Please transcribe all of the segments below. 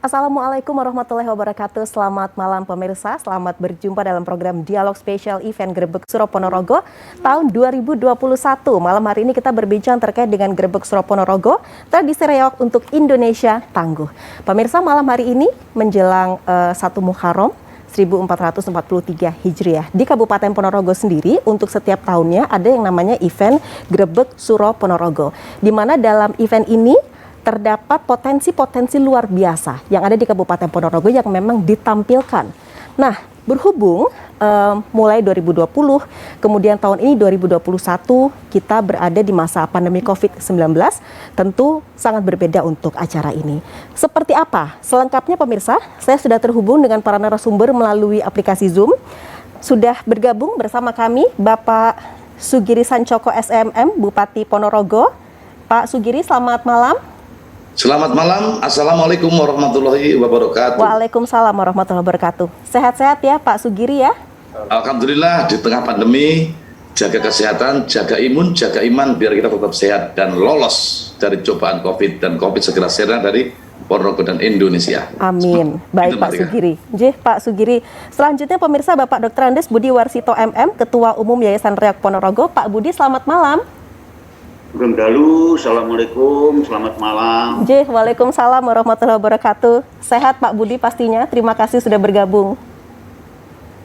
Assalamualaikum warahmatullahi wabarakatuh. Selamat malam pemirsa, selamat berjumpa dalam program Dialog Spesial Event Grebek Suro Ponorogo tahun 2021. Malam hari ini kita berbincang terkait dengan Grebek Suro Ponorogo, tradisi reog untuk Indonesia tangguh. Pemirsa, malam hari ini menjelang 1 Muharram 1443 Hijriah. Di Kabupaten Ponorogo sendiri untuk setiap tahunnya ada yang namanya event Grebek Suro Ponorogo, di mana dalam event ini terdapat potensi-potensi luar biasa yang ada di Kabupaten Ponorogo yang memang ditampilkan. Nah, berhubung mulai 2020, kemudian tahun ini 2021 kita berada di masa pandemi COVID-19, tentu sangat berbeda untuk acara ini. Seperti apa? Selengkapnya pemirsa, saya sudah terhubung dengan para narasumber melalui aplikasi Zoom. Sudah bergabung bersama kami Bapak Sugiri Sancoko SMM, Bupati Ponorogo. Pak Sugiri, selamat malam. Selamat malam, Assalamualaikum warahmatullahi wabarakatuh. Waalaikumsalam warahmatullahi wabarakatuh. Sehat-sehat ya Pak Sugiri ya? Alhamdulillah, di tengah pandemi, jaga kesehatan, jaga imun, jaga iman, biar kita tetap sehat dan lolos dari cobaan COVID dan COVID segera sirna dari Ponorogo dan Indonesia. Amin. Baik Pak Sugiri. Pak Sugiri. Selanjutnya pemirsa Bapak Dr. Andes Budi Warsito MM, Ketua Umum Yayasan Reog Ponorogo. Pak Budi, selamat malam. Dalu, Assalamualaikum, selamat malam. Waalaikumsalam warahmatullahi wabarakatuh. Sehat Pak Budi pastinya, terima kasih sudah bergabung.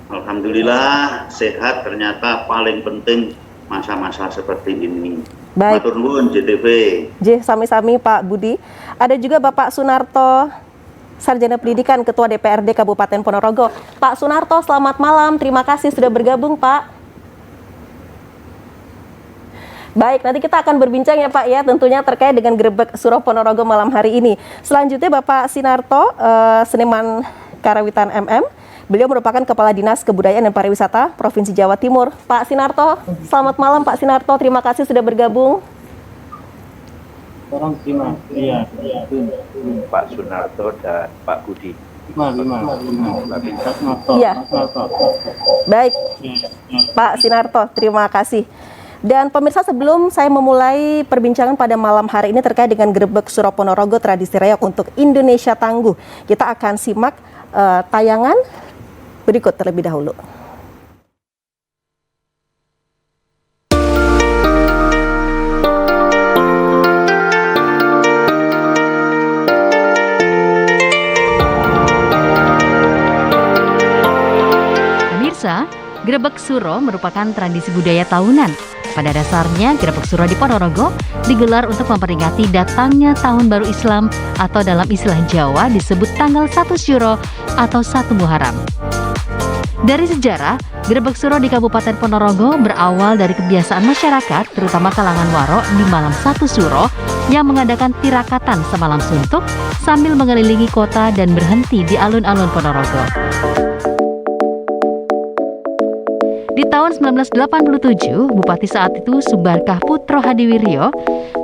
Alhamdulillah, sehat ternyata paling penting masa-masa seperti ini. Baik. Matur nuwun JTV. Sami-sami Pak Budi. Ada juga Bapak Sunarto, Sarjana Pendidikan, Ketua DPRD Kabupaten Ponorogo. Pak Sunarto, selamat malam, terima kasih sudah bergabung Pak. Baik, nanti kita akan berbincang ya Pak ya, tentunya terkait dengan Grebek Suro Ponorogo malam hari ini. Selanjutnya Bapak Sinarto, Seniman Karawitan MM, beliau merupakan Kepala Dinas Kebudayaan dan Pariwisata Provinsi Jawa Timur. Pak Sinarto, selamat malam Pak Sinarto, terima kasih sudah bergabung. Pak Sunarto dan Pak Budi. Iya. Baik, Pak Sinarto, terima kasih. Dan pemirsa, sebelum saya memulai perbincangan pada malam hari ini terkait dengan Grebek Suro Ponorogo tradisi reog untuk Indonesia tangguh, kita akan simak tayangan berikut terlebih dahulu. Pemirsa, Grebek Suro merupakan tradisi budaya tahunan. Pada dasarnya, Grebek Suro di Ponorogo digelar untuk memperingati datangnya Tahun Baru Islam atau dalam istilah Jawa disebut tanggal 1 Syuro atau 1 Muharram. Dari sejarah, Grebek Suro di Kabupaten Ponorogo berawal dari kebiasaan masyarakat, terutama kalangan Waro di malam 1 Syuro yang mengadakan tirakatan semalam suntuk sambil mengelilingi kota dan berhenti di alun-alun Ponorogo. Di tahun 1987, Bupati saat itu Subarkah Putro Hadiwiryo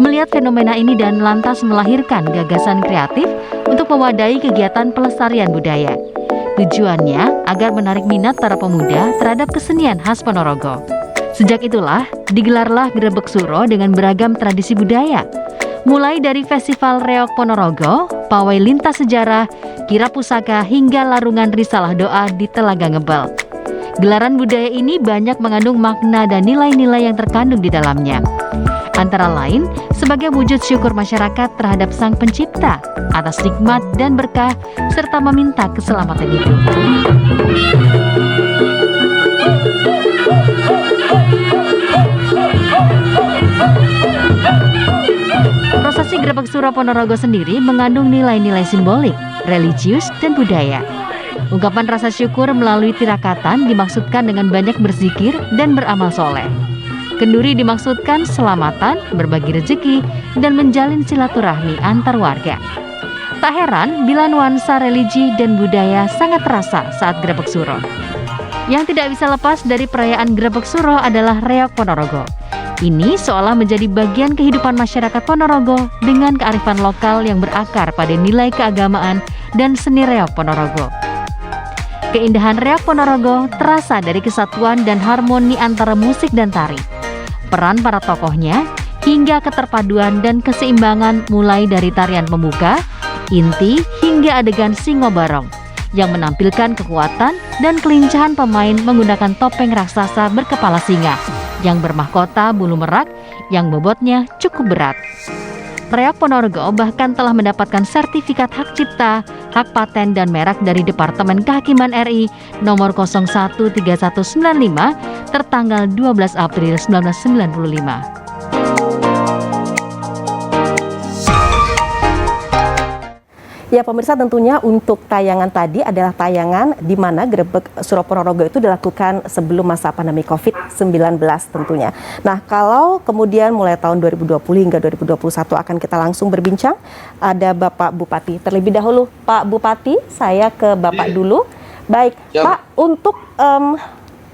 melihat fenomena ini dan lantas melahirkan gagasan kreatif untuk mewadahi kegiatan pelestarian budaya. Tujuannya agar menarik minat para pemuda terhadap kesenian khas Ponorogo. Sejak itulah digelarlah Grebek Suro dengan beragam tradisi budaya. Mulai dari Festival Reog Ponorogo, pawai lintas sejarah, kirap pusaka hingga larungan risalah doa di Telaga Ngebel. Gelaran budaya ini banyak mengandung makna dan nilai-nilai yang terkandung di dalamnya. Antara lain, sebagai wujud syukur masyarakat terhadap Sang Pencipta atas nikmat dan berkah, serta meminta keselamatan hidup. Prosesi Grebek Suro Ponorogo sendiri mengandung nilai-nilai simbolik, religius, dan budaya. Ungkapan rasa syukur melalui tirakatan dimaksudkan dengan banyak berzikir dan beramal soleh. Kenduri dimaksudkan selamatan, berbagi rezeki, dan menjalin silaturahmi antar warga. Tak heran bila nuansa religi dan budaya sangat terasa saat Grebek Suro. Yang tidak bisa lepas dari perayaan Grebek Suro adalah Reog Ponorogo. Ini seolah menjadi bagian kehidupan masyarakat Ponorogo dengan kearifan lokal yang berakar pada nilai keagamaan dan seni reog Ponorogo. Keindahan reog Ponorogo terasa dari kesatuan dan harmoni antara musik dan tari, peran para tokohnya, hingga keterpaduan dan keseimbangan mulai dari tarian pembuka, inti, hingga hingga adegan Singo Barong yang menampilkan kekuatan dan kelincahan pemain menggunakan topeng raksasa berkepala singa yang bermahkota bulu merak yang bobotnya cukup berat. Reok Ponorogo bahkan telah mendapatkan sertifikat hak cipta, hak paten dan merek dari Departemen Kehakiman RI nomor 013195 tertanggal 12 April 1995. Ya pemirsa, tentunya untuk tayangan tadi adalah tayangan di mana Grebek Suro Ponorogo itu dilakukan sebelum masa pandemi COVID-19 tentunya. Nah, kalau kemudian mulai tahun 2020 hingga 2021 akan kita langsung berbincang, ada Bapak Bupati. Terlebih dahulu Pak Bupati, saya ke Bapak dulu. Baik, Ya. Pak, untuk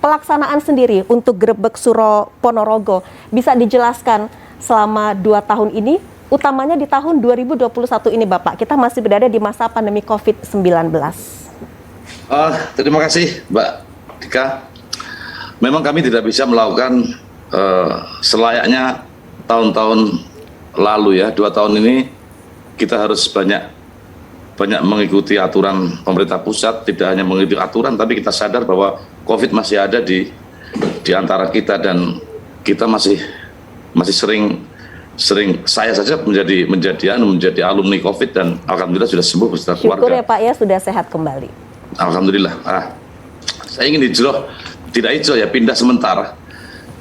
pelaksanaan sendiri untuk Grebek Suro Ponorogo, bisa dijelaskan selama 2 tahun ini, utamanya di tahun 2021 ini Bapak, kita masih berada di masa pandemi COVID-19. Terima kasih Mbak Dika. Memang kami tidak bisa melakukan selayaknya tahun-tahun lalu ya. 2 tahun ini kita harus banyak mengikuti aturan pemerintah pusat, tidak hanya mengikuti aturan, tapi kita sadar bahwa COVID masih ada di antara kita dan kita masih sering saya saja menjadi alumni COVID dan alhamdulillah sudah sembuh beserta keluarga. Syukur ya Pak ya, sudah sehat kembali. Alhamdulillah. Saya ingin tidak hijrah ya, pindah sementara.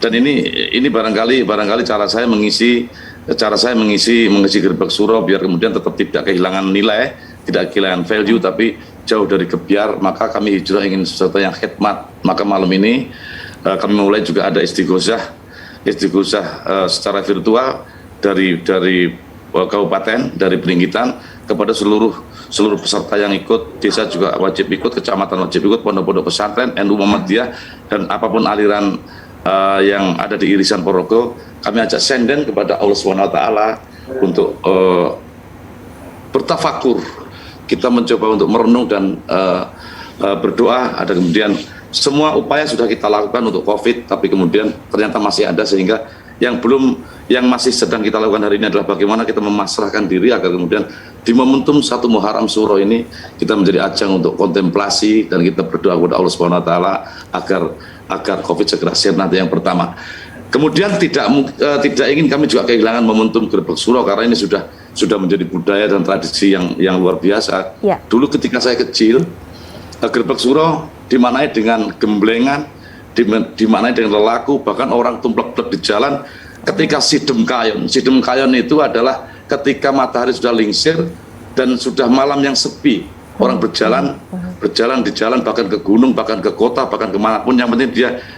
Dan ini barangkali cara saya mengisi Grebek Suro biar kemudian tetap tidak kehilangan nilai, tidak kehilangan value, tapi jauh dari kebiar. Maka kami hijrah ingin sesuatu yang khidmat. Maka malam ini kami mulai juga ada istighosah secara virtual dari kabupaten, dari Peringgitan kepada seluruh peserta yang ikut. Desa juga wajib ikut, kecamatan wajib ikut, pondok-pondok pesantren, NU Muhammadiyah, dan apapun aliran yang ada di irisan Ponorogo. Kami ajak senden kepada Allah SWT untuk bertafakur. Kita mencoba untuk merenung dan berdoa. Ada kemudian semua upaya sudah kita lakukan untuk COVID, tapi kemudian ternyata masih ada, sehingga yang masih sedang kita lakukan hari ini adalah bagaimana kita memasrahkan diri agar kemudian di momentum 1 Muharram Suro ini kita menjadi ajang untuk kontemplasi dan kita berdoa kepada Allah SWT agar COVID segera sirna. Nanti yang pertama. Kemudian tidak ingin kami juga kehilangan momentum Grebek Suro karena ini sudah menjadi budaya dan tradisi yang luar biasa. Ya. Dulu ketika saya kecil, Grebek Suro dimaknai dengan gemblengan, dimaknai dengan lelaku, bahkan orang tumplek-plek di jalan ketika sidem kayon. Sidem kayon itu adalah ketika matahari sudah lingsir dan sudah malam yang sepi. Orang berjalan di jalan, bahkan ke gunung, bahkan ke kota, bahkan kemanapun, yang penting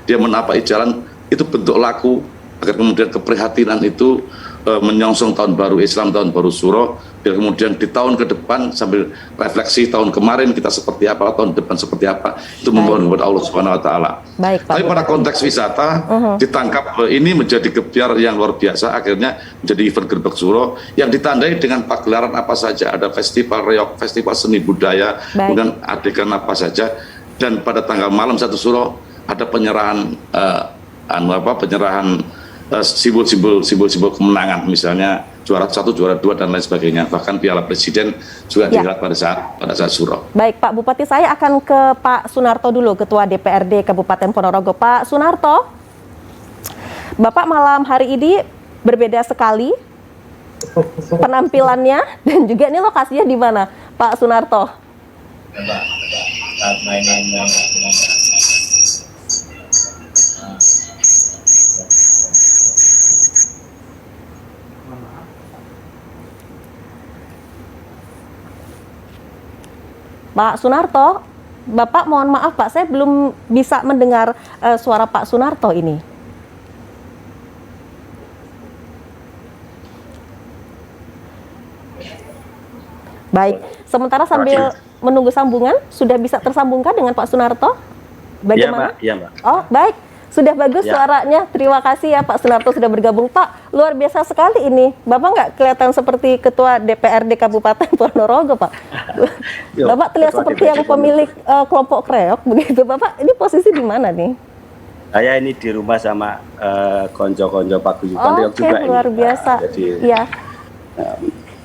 dia menapai jalan. Itu bentuk laku agar kemudian keprihatinan itu menyongsong tahun baru Islam, tahun baru Suro, biar kemudian di tahun ke depan sambil refleksi tahun kemarin kita seperti apa, tahun depan seperti apa, itu memohon kepada Allah Subhanahu Wa Taala. Baik, Pak. Tapi pada konteks wisata ditangkap ini menjadi gebyar yang luar biasa, akhirnya menjadi event Grebek Suro yang ditandai dengan pagelaran apa saja, ada festival reok, festival seni budaya, kemudian adegan apa saja, dan pada tanggal malam 1 Suro ada penyerahan simbol-simbol kemenangan, misalnya juara 1, juara 2 dan lain sebagainya. Bahkan Piala Presiden juga dihelat pada saat Suro. Baik Pak Bupati, saya akan ke Pak Sunarto dulu, Ketua DPRD Kabupaten Ponorogo. Pak Sunarto, Bapak malam hari ini berbeda sekali penampilannya dan juga ini lokasinya di mana, Pak Sunarto? Pak Sunarto, Bapak mohon maaf Pak, saya belum bisa mendengar suara Pak Sunarto ini. Baik, sementara sambil menunggu sambungan, sudah bisa tersambungkan dengan Pak Sunarto? Bagaimana? Iya Mbak. Oh baik, sudah bagus Ya. suaranya. Terima kasih ya Pak Sunarto sudah bergabung. Pak, luar biasa sekali ini. Bapak nggak kelihatan seperti Ketua DPRD Kabupaten Ponorogo Pak. Bapak terlihat seperti yang pemilik kelompok reok begitu. Bapak ini posisi di mana nih? Saya ini di rumah sama konco-konco paguyuban reok Oke, juga ini. luar biasa. Jadi, Iya.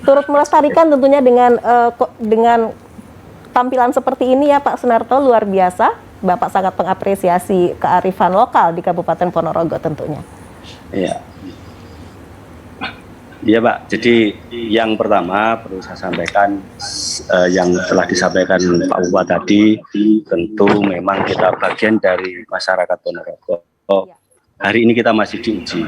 turut melestarikan tentunya dengan tampilan seperti ini ya Pak Sunarto, luar biasa. Bapak sangat mengapresiasi kearifan lokal di Kabupaten Ponorogo tentunya. Iya. Iya Pak, jadi yang pertama perlu saya sampaikan yang telah disampaikan Pak Bupati tadi, tentu memang kita bagian dari masyarakat Ponorogo. Hari ini kita masih diuji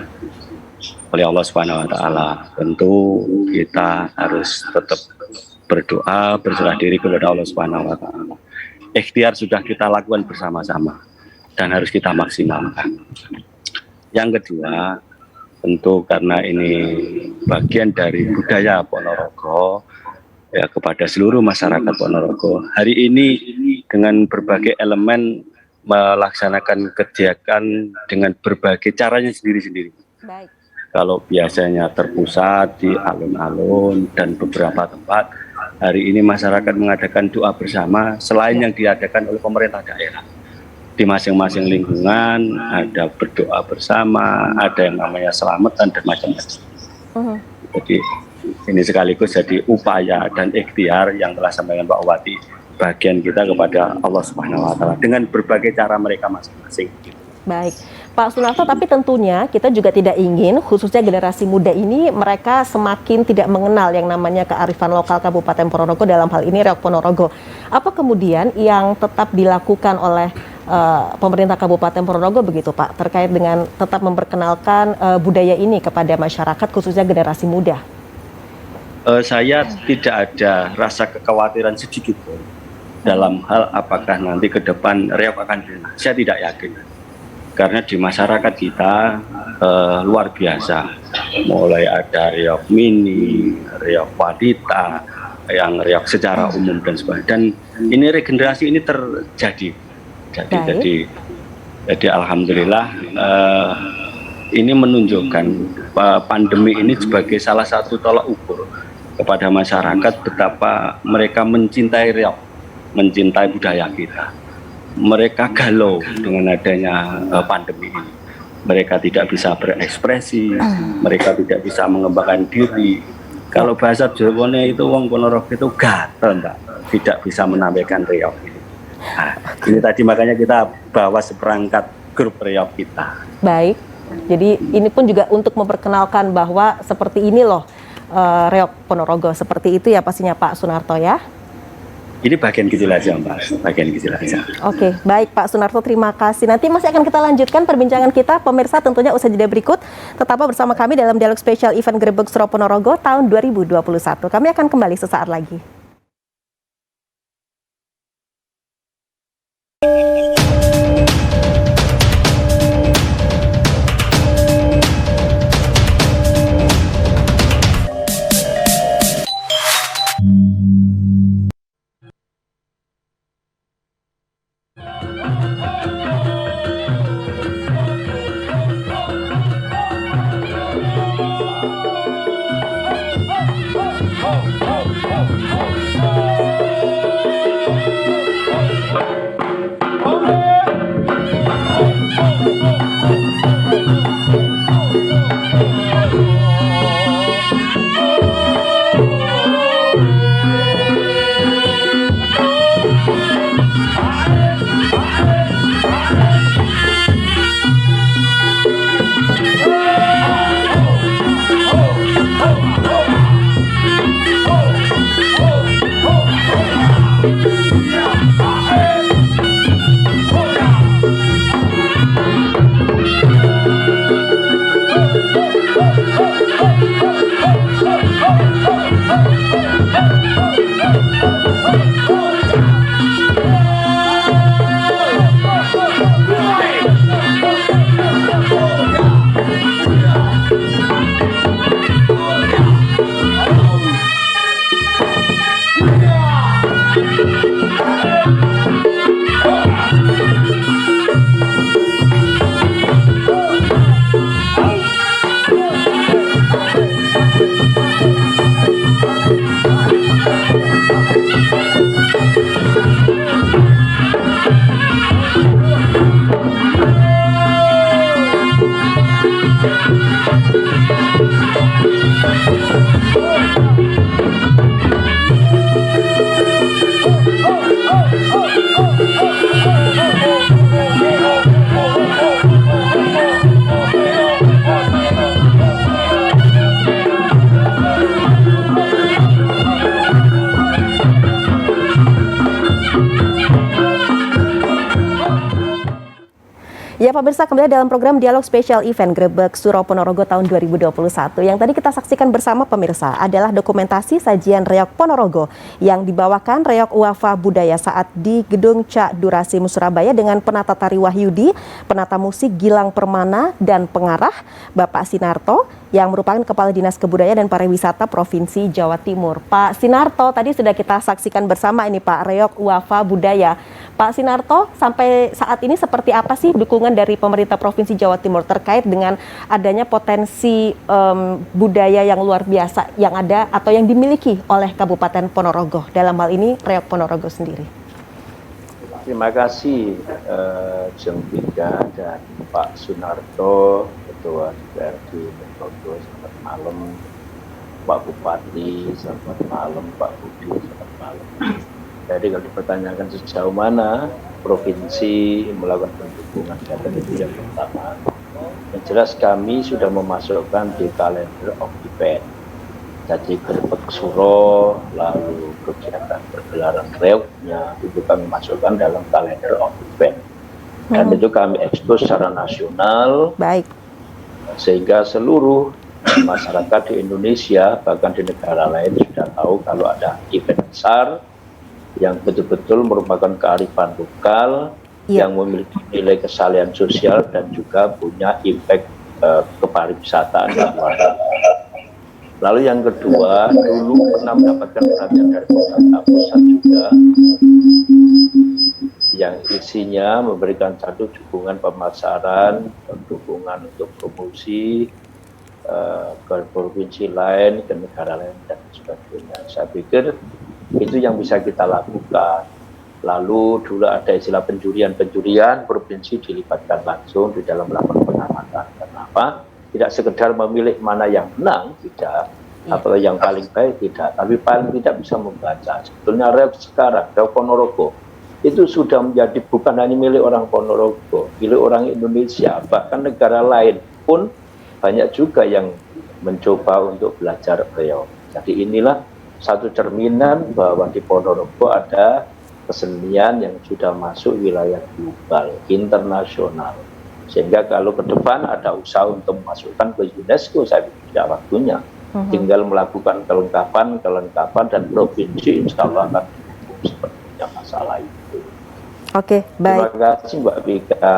oleh Allah Subhanahu wa Ta'ala. Tentu kita harus tetap berdoa, berserah diri kepada Allah Subhanahu wa Ta'ala. Ikhtiar sudah kita lakukan bersama-sama dan harus kita maksimalkan. Yang kedua, tentu karena ini bagian dari budaya Ponorogo, ya, kepada seluruh masyarakat Ponorogo. Hari ini dengan berbagai elemen melaksanakan kegiatan dengan berbagai caranya sendiri-sendiri. Baik. Kalau biasanya terpusat di alun-alun dan beberapa tempat, hari ini masyarakat mengadakan doa bersama selain yang diadakan oleh pemerintah daerah. Di masing-masing lingkungan ada berdoa bersama, ada yang namanya selamatan dan macam-macam. Jadi ini sekaligus jadi upaya dan ikhtiar yang telah sampaikan Pak Wati, bagian kita kepada Allah Subhanahu wa Ta'ala dengan berbagai cara mereka masing-masing. Baik, Pak Sunarto, tapi tentunya kita juga tidak ingin khususnya generasi muda ini mereka semakin tidak mengenal yang namanya kearifan lokal Kabupaten Ponorogo, dalam hal ini Reok Ponorogo. Apa kemudian yang tetap dilakukan oleh pemerintah Kabupaten Ponorogo begitu Pak, terkait dengan tetap memperkenalkan budaya ini kepada masyarakat khususnya generasi muda? Saya tidak ada rasa kekhawatiran sedikit pun dalam hal apakah nanti ke depan Reok akan punah. Saya tidak yakin. Karena di masyarakat kita luar biasa, mulai ada Reok mini, Reok wanita, yang Reok secara umum dan sebagainya. Dan ini regenerasi ini terjadi. Jadi alhamdulillah ini menunjukkan pandemi ini sebagai salah satu tolak ukur kepada masyarakat betapa mereka mencintai Reok, mencintai budaya kita. Mereka galau dengan adanya pandemi ini. Mereka tidak bisa berekspresi, mereka tidak bisa mengembangkan diri. Kalau bahasa Jawa itu wong Ponorogo itu gatel, Mbak, tidak bisa menampilkan Reok ini. Nah, ini tadi makanya kita bawa seperangkat grup Reok kita. Baik, jadi ini pun juga untuk memperkenalkan bahwa seperti ini loh Reok Ponorogo, seperti itu ya pastinya Pak Sunarto ya. Ini bagian kecil aja Mbak, bagian kecil aja. Oke, baik Pak Sunarto, terima kasih. Nanti masih akan kita lanjutkan perbincangan kita, pemirsa, tentunya usai jeda berikut. Tetaplah bersama kami dalam dialog spesial event Grebek Suro Ponorogo tahun 2021. Kami akan kembali sesaat lagi. Ya pemirsa, kembali dalam program Dialog Spesial Event Grebek Suro Ponorogo tahun 2021. Yang tadi kita saksikan bersama pemirsa adalah dokumentasi sajian reok Ponorogo yang dibawakan reok Wafa Budaya saat di Gedung Cak Durasim Surabaya dengan penata tari Wahyudi, penata musik Gilang Permana, dan pengarah Bapak Sinarto yang merupakan Kepala Dinas Kebudayaan dan Pariwisata Provinsi Jawa Timur. Pak Sinarto, tadi sudah kita saksikan bersama ini Pak, reok Wafa Budaya. Pak Sinarto, sampai saat ini seperti apa sih dukungan dari pemerintah Provinsi Jawa Timur terkait dengan adanya potensi budaya yang luar biasa yang ada atau yang dimiliki oleh Kabupaten Ponorogo, dalam hal ini reok Ponorogo sendiri? Terima kasih Jeng Pinda dan Pak Sunarto, Ketua DPRD Ponorogo. Selamat malam Pak Bupati, selamat malam Pak Budi, selamat malam. Jadi kalau dipertanyakan sejauh mana provinsi melakukan pendukungan data itu yang pertama, yang jelas kami sudah memasukkan di kalender of event. Jadi Grebek Suro, lalu kegiatan pergelaran reoknya itu kami masukkan dalam kalender of event. Dan itu kami ekspos secara nasional. Baik. Sehingga seluruh masyarakat di Indonesia, bahkan di negara lain sudah tahu kalau ada event besar yang betul-betul merupakan kearifan lokal, yang memiliki nilai kesalian sosial dan juga punya impact kepariwisataan yang luar biasa. Lalu yang kedua, dulu pernah mendapatkan perhatian dari pemerintah pusat juga, yang isinya memberikan satu dukungan pemasaran, dukungan untuk promosi ke provinsi lain, ke negara lain, dan sebagainya. Saya pikir itu yang bisa kita lakukan. Lalu dulu ada istilah penjurian, provinsi dilibatkan langsung di dalam melakukan pengamatan. Kenapa? Tidak sekedar memilih mana yang menang, tidak, atau yang paling baik, tidak, tapi paling tidak bisa membaca. Sebetulnya reok sekarang, reok Ponorogo, itu sudah menjadi bukan hanya milik orang Ponorogo, milik orang Indonesia, bahkan negara lain pun banyak juga yang mencoba untuk belajar reok. Jadi inilah satu cerminan bahwa di Ponorogo ada kesenian yang sudah masuk wilayah global, internasional. Sehingga kalau ke depan ada usaha untuk memasukkan ke UNESCO, saya pikir tidak waktunya. Tinggal melakukan kelengkapan dan provinsi insya Allah akan sepertinya masalah itu. Oke, baik. Terima kasih Mbak Vika.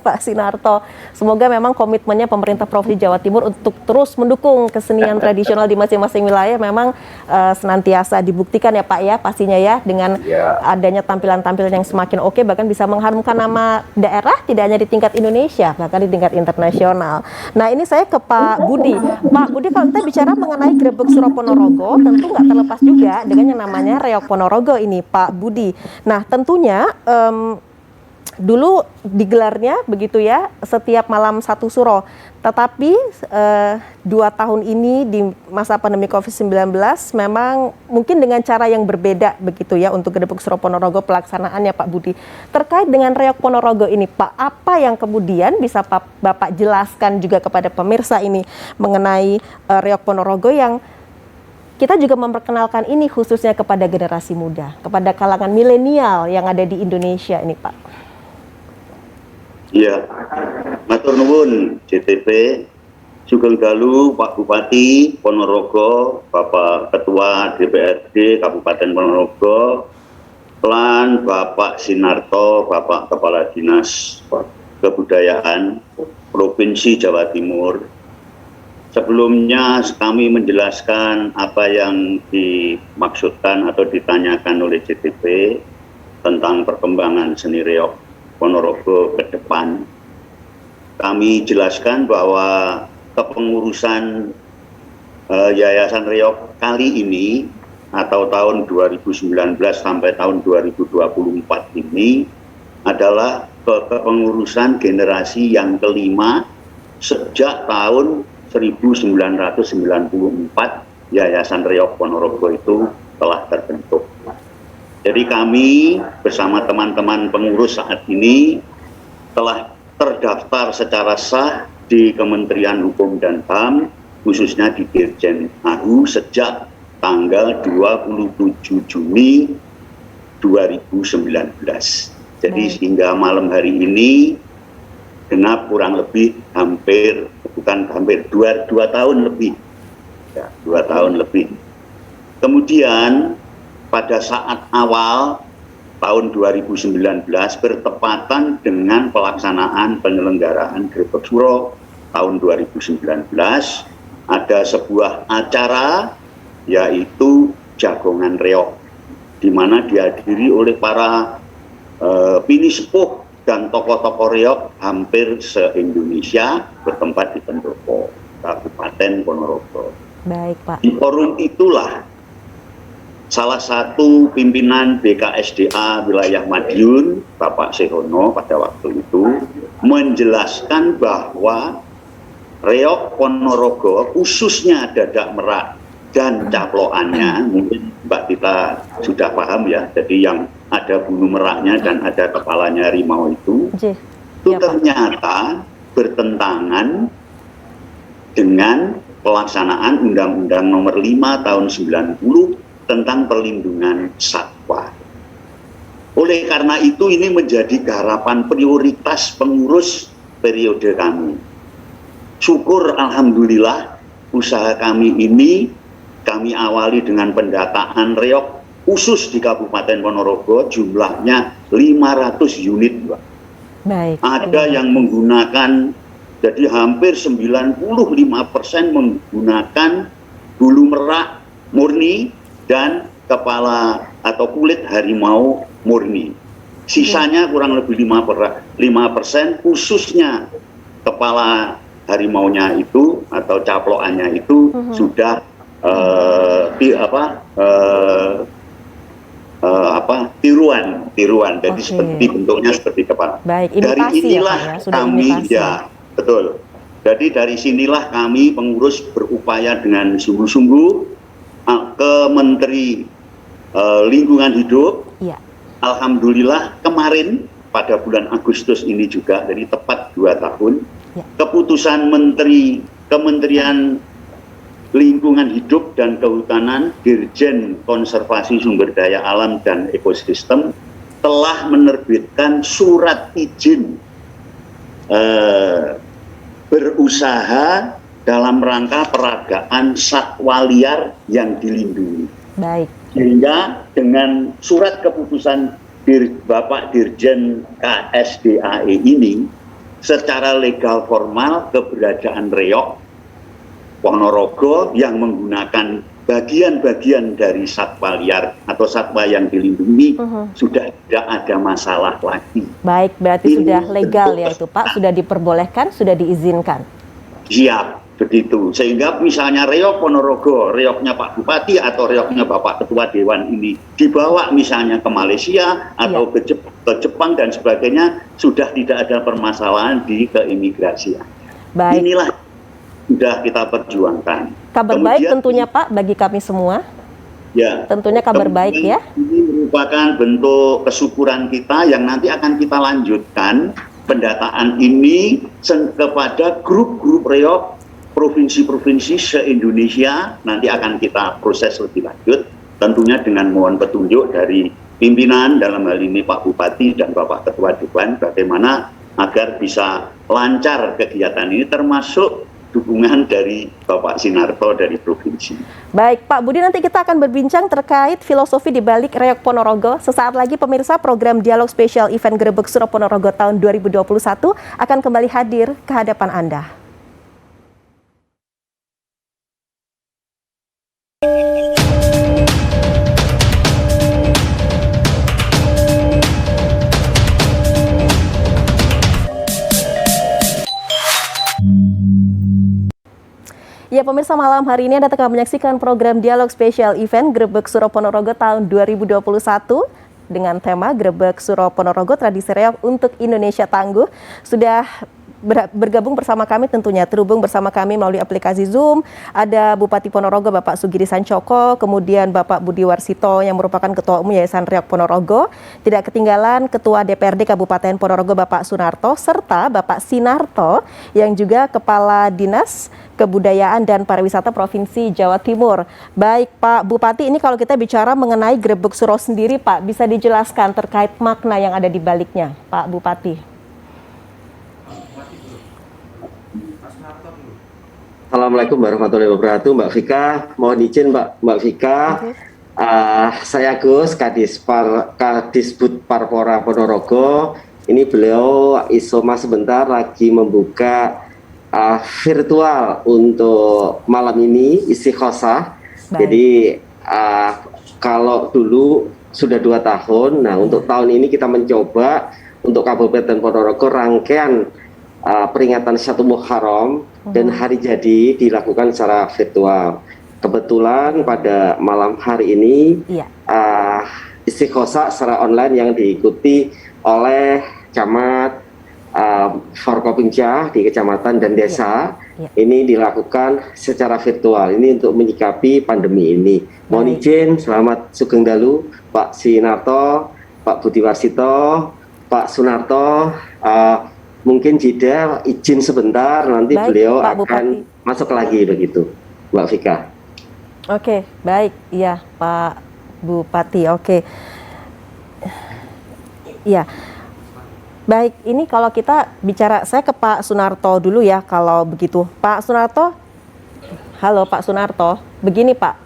Pak Sinarto, semoga memang komitmennya pemerintah Provinsi Jawa Timur untuk terus mendukung kesenian tradisional di masing-masing wilayah memang senantiasa dibuktikan ya Pak ya, pastinya ya, dengan adanya tampilan-tampilan yang semakin oke, bahkan bisa mengharumkan nama daerah tidak hanya di tingkat Indonesia, bahkan di tingkat internasional. Nah ini saya ke Pak Budi. Pak Budi, kalau kita bicara mengenai Grebek Suro Ponorogo, tentu nggak terlepas juga dengan yang namanya reok Ponorogo ini Pak Budi. Nah tentunya dulu digelarnya begitu ya setiap malam satu suro, tetapi 2 tahun ini di masa pandemi COVID-19 memang mungkin dengan cara yang berbeda begitu ya untuk Grebek Suro Ponorogo pelaksanaannya Pak Budi. Terkait dengan reok Ponorogo ini Pak, apa yang kemudian bisa Bapak jelaskan juga kepada pemirsa ini mengenai reok Ponorogo yang kita juga memperkenalkan ini khususnya kepada generasi muda, kepada kalangan milenial yang ada di Indonesia ini Pak. Iya, matur nuwun JTP, sugeng dalu Pak Bupati Ponorogo, Bapak Ketua DPRD Kabupaten Ponorogo, lan Bapak Sinarto, Bapak Kepala Dinas Kebudayaan Provinsi Jawa Timur. Sebelumnya kami menjelaskan apa yang dimaksudkan atau ditanyakan oleh JTP tentang perkembangan seni reok Ponorogo ke depan. Kami jelaskan bahwa kepengurusan Yayasan Reok kali ini atau tahun 2019 sampai tahun 2024 ini adalah kepengurusan generasi yang kelima sejak tahun 1994 Yayasan Reok Ponorogo itu telah terbentuk. Jadi kami bersama teman-teman pengurus saat ini telah terdaftar secara sah di Kementerian Hukum dan HAM, khususnya di Dirjen AHU sejak tanggal 27 Juni 2019. Jadi sehingga malam hari ini genap kurang lebih dua tahun lebih. Ya, 2 tahun lebih. Kemudian pada saat awal tahun 2019 bertepatan dengan pelaksanaan penyelenggaraan Grebek Suro tahun 2019, ada sebuah acara yaitu Jagongan Reog, di mana dihadiri oleh para pini sepuh dan tokoh-tokoh reog hampir se-Indonesia bertempat di Pendopo, Kabupaten Ponorogo. Baik, Pak. Di forum itulah salah satu pimpinan BKSDA wilayah Madiun, Bapak Sehono pada waktu itu, menjelaskan bahwa reog Ponorogo khususnya Dadak Merak dan caploannya, mungkin Mbak Tita sudah paham ya, jadi yang ada bulu meraknya dan ada kepalanya harimau itu Ya, ternyata bertentangan dengan pelaksanaan Undang-Undang Nomor 5 Tahun 90 tentang perlindungan satwa. Oleh karena itu ini menjadi garapan prioritas pengurus periode kami. Syukur alhamdulillah usaha kami ini kami awali dengan pendataan reog khusus di Kabupaten Ponorogo, jumlahnya 500 unit. baik. Ada yang menggunakan, jadi hampir 95% menggunakan bulu merak murni dan kepala atau kulit harimau murni. Sisanya kurang lebih 5% khususnya kepala harimaunya itu atau caploannya itu sudah tiruan. Jadi seperti bentuknya seperti kepala. Baik, Dari imitasi inilah ya, Pak, ya? Sudah kami imitasi. ya betul. Jadi dari sinilah kami pengurus berupaya dengan sungguh-sungguh ke Menteri Lingkungan Hidup. Iya. Alhamdulillah kemarin pada bulan Agustus ini juga, jadi tepat 2 tahun, keputusan Kementerian Lingkungan Hidup dan Kehutanan, Dirjen Konservasi Sumber Daya Alam dan Ekosistem telah menerbitkan surat izin berusaha dalam rangka peragaan satwa liar yang dilindungi. Baik. Sehingga dengan surat keputusan Bapak Dirjen KSDAE ini, secara legal formal keberadaan reog Ponorogo yang menggunakan bagian-bagian dari satwa liar atau satwa yang dilindungi sudah tidak ada masalah lagi. Baik, berarti Ini sudah legal ya bentuk- itu, Pak, sudah diperbolehkan, sudah diizinkan. Siap, begitu. Sehingga misalnya reog Ponorogo, reognya Pak Bupati atau reognya Bapak Ketua Dewan ini dibawa misalnya ke Malaysia atau ke Jepang dan sebagainya, sudah tidak ada permasalahan di keimigrasian. Baik. Inilah sudah kita perjuangkan. Kabar baik Kemudian, tentunya, Pak, bagi kami semua. ya, Tentunya kabar baik ya. ini merupakan bentuk kesyukuran kita yang nanti akan kita lanjutkan pendataan ini kepada grup-grup reog provinsi-provinsi se-Indonesia. Nanti akan kita proses lebih lanjut, tentunya dengan mohon petunjuk dari pimpinan, dalam hal ini Pak Bupati dan Bapak Ketua Dewan, bagaimana agar bisa lancar kegiatan ini, termasuk dukungan dari Bapak Sinarto dari provinsi. Baik, Pak Budi, nanti kita akan berbincang terkait filosofi di balik reog Ponorogo. Sesaat lagi pemirsa, program Dialog Spesial Event Grebek Suro Ponorogo tahun 2021 akan kembali hadir ke hadapan Anda. Ya pemirsa, malam hari ini Anda tengah menyaksikan program Dialog Spesial Event Grebek Suro Ponorogo tahun 2021 dengan tema Grebek Suro Ponorogo Tradisi Reog untuk Indonesia Tangguh. Sudah bergabung bersama kami, tentunya terhubung bersama kami melalui aplikasi Zoom. Ada Bupati Ponorogo Bapak Sugiri Sancoko, kemudian Bapak Budi Warsito yang merupakan Ketua Umum Yayasan Reog Ponorogo. Tidak ketinggalan Ketua DPRD Kabupaten Ponorogo Bapak Sunarto, serta Bapak Sinarto yang juga Kepala Dinas Kebudayaan dan Pariwisata Provinsi Jawa Timur. Baik Pak Bupati, ini kalau kita bicara mengenai Grebek Suro sendiri, Pak, bisa dijelaskan terkait makna yang ada di baliknya, Pak Bupati? Assalamualaikum warahmatullahi wabarakatuh, Mbak Vika. Mohon izin Mbak Vika. Saya Agus, Kadisbud Parpora Ponorogo. Ini beliau isoma sebentar lagi membuka virtual untuk malam ini istighosah. Jadi kalau dulu sudah 2 tahun, nah untuk tahun ini kita mencoba untuk Kabupaten Ponorogo rangkaian peringatan 1 Muharram dan hari jadi dilakukan secara virtual. Kebetulan pada malam hari ini istighosah secara online yang diikuti oleh camat Forkopimda di kecamatan dan desa ini dilakukan secara virtual ini untuk menyikapi pandemi ini. Mohon izin, selamat Sugeng Dalu Pak Sinarto, Pak Budi Warsito, Pak Sunarto. Mungkin jeda izin sebentar, nanti beliau akan masuk lagi begitu, Mbak Vika. Oke, baik, iya Pak Bupati. Oke, iya, baik. Ini kalau kita bicara, saya ke Pak Sunarto dulu ya. Kalau begitu, Pak Sunarto, halo Pak Sunarto. Begini Pak.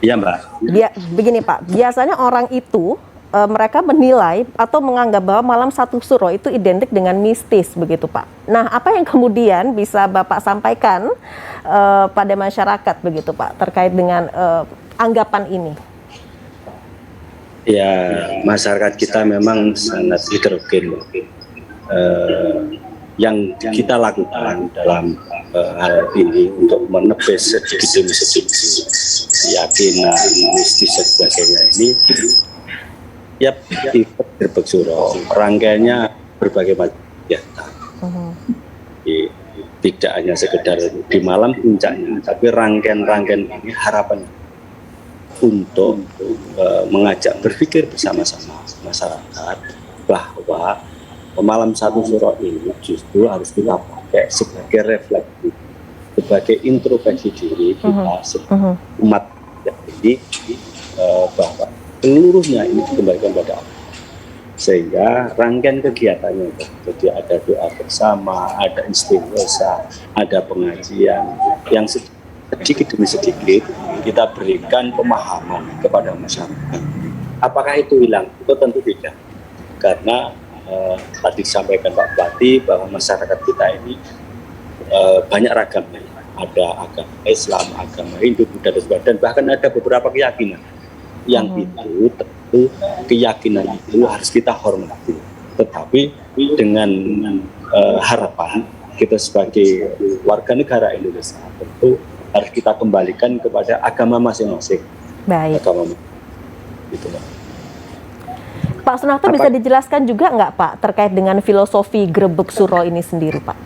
Iya Mbak. Begini Pak, biasanya orang itu mereka menilai atau menganggap bahwa malam 1 Suro itu identik dengan mistis begitu Pak. Nah, apa yang kemudian bisa Bapak sampaikan pada masyarakat begitu Pak terkait dengan anggapan ini? Ya, masyarakat kita memang sangat heterogen. Yang kita lakukan dalam hal ini untuk menepis sedikit demi sedikit keyakinan mistis dan sebagainya ini, ya event Grebeg Suro rangkaiannya berbagai macam kegiatan. Tidak hanya sekedar di malam puncaknya, tapi rangkaian-rangkaian ini harapan untuk mengajak berpikir bersama-sama masyarakat bahwa malam 1 Suro ini justru harus kita pakai sebagai refleksi, sebagai introspeksi diri kita sebagai umat ini, bahwa seluruhnya ini dikembalikan pada Allah. Sehingga rangkaian kegiatannya, jadi ada doa bersama, ada istighosah, ada pengajian yang sedikit demi sedikit kita berikan pemahaman kepada masyarakat. Apakah itu hilang? Itu tentu tidak, karena tadi disampaikan Pak Bupati bahwa masyarakat kita ini banyak ragamnya. Ada agama Islam, agama Hindu, Buddha dan sebagainya, dan bahkan ada beberapa keyakinan yang itu tentu keyakinan itu harus kita hormati, tetapi dengan harapan kita sebagai warga negara Indonesia tentu harus kita kembalikan kepada agama masing-masing. Baik. Agama itu. Pak Sunarto bisa dijelaskan juga nggak Pak terkait dengan filosofi Grebeg Suro ini sendiri Pak?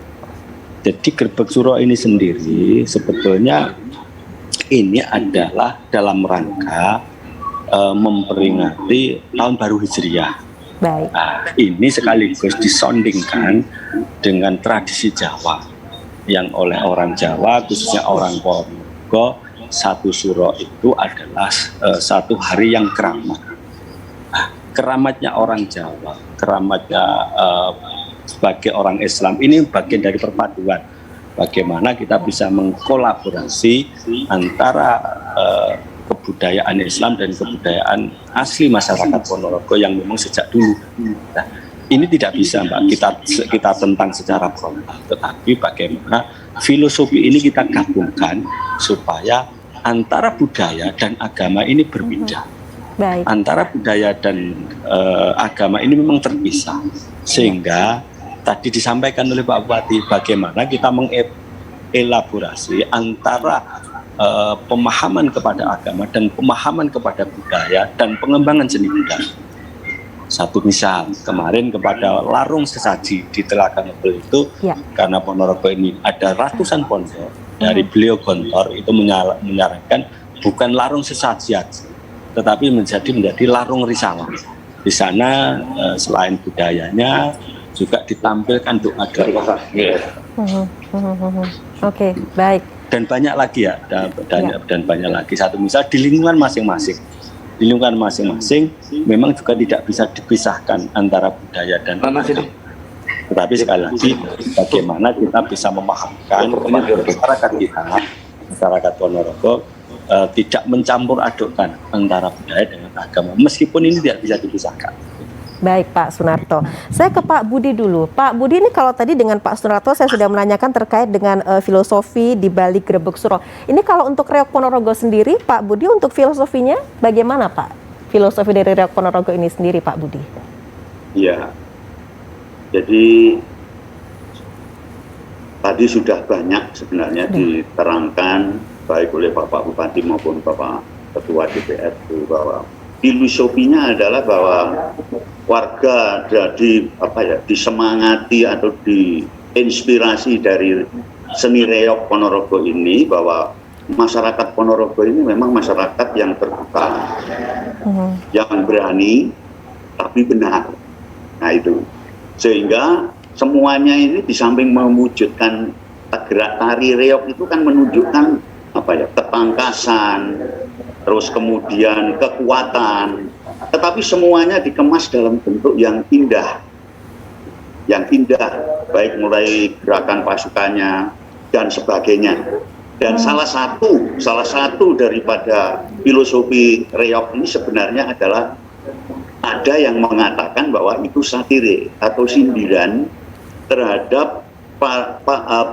Jadi Grebeg Suro ini sendiri sebetulnya ini adalah dalam rangka memperingati tahun baru Hijriah. Baik. Nah, ini sekaligus disondingkan dengan tradisi Jawa yang oleh orang Jawa, khususnya orang Ponorogo, 1 Suro itu adalah satu hari yang keramat. Nah, keramatnya orang Jawa, keramatnya sebagai orang Islam ini bagian dari perpaduan. Bagaimana kita bisa mengkolaborasi antara kebudayaan Islam dan kebudayaan asli masyarakat Ponorogo yang memang sejak dulu. Nah, ini tidak bisa Mbak kita tentang secara frontal, tetapi bagaimana filosofi ini kita gabungkan supaya antara budaya dan agama ini berbeda. Baik. Antara budaya dan agama ini memang terpisah, sehingga tadi disampaikan oleh Pak Bupati bagaimana kita mengelaborasi antara pemahaman kepada agama dan pemahaman kepada budaya dan pengembangan seni budaya. Satu misal kemarin kepada larung sesaji di Telaga Ngebel itu, karena Ponorogo ini ada ratusan pondok, dari beliau Gontor itu menyarankan bukan larung sesaji aja, tetapi menjadi larung risalah. Di sana selain budayanya juga ditampilkan doa-doa. Oke, baik. Dan banyak lagi ya, dan banyak lagi. Satu misal di lingkungan masing-masing. Di lingkungan masing-masing memang juga tidak bisa dipisahkan antara budaya dan agama. Tetapi sekali lagi, bagaimana kita bisa memahamkan kepada masyarakat Ponorogo tidak mencampur adukkan antara budaya dengan agama, meskipun ini tidak bisa dipisahkan. Baik Pak Sunarto, saya ke Pak Budi dulu. Pak Budi, ini kalau tadi dengan Pak Sunarto saya sudah menanyakan terkait dengan filosofi di balik Grebeg Suro. Ini kalau untuk Reok Ponorogo sendiri, Pak Budi, untuk filosofinya bagaimana Pak? Filosofi dari Reok Ponorogo ini sendiri Pak Budi. Ya, jadi tadi sudah banyak sebenarnya diterangkan baik oleh Bapak Bupati maupun Bapak Ketua DPR itu, bahwa filosofinya adalah bahwa warga disemangati atau diinspirasi dari seni reok Ponorogo ini, bahwa masyarakat Ponorogo ini memang masyarakat yang terbuka, yang berani tapi benar. Nah itu, sehingga semuanya ini di samping mewujudkan gerak tari reok itu kan menunjukkan ketangkasan, terus kemudian kekuatan, tetapi semuanya dikemas dalam bentuk yang indah, baik mulai gerakan pasukannya dan sebagainya. Dan salah satu daripada filosofi reok ini sebenarnya adalah ada yang mengatakan bahwa itu satire atau sindiran terhadap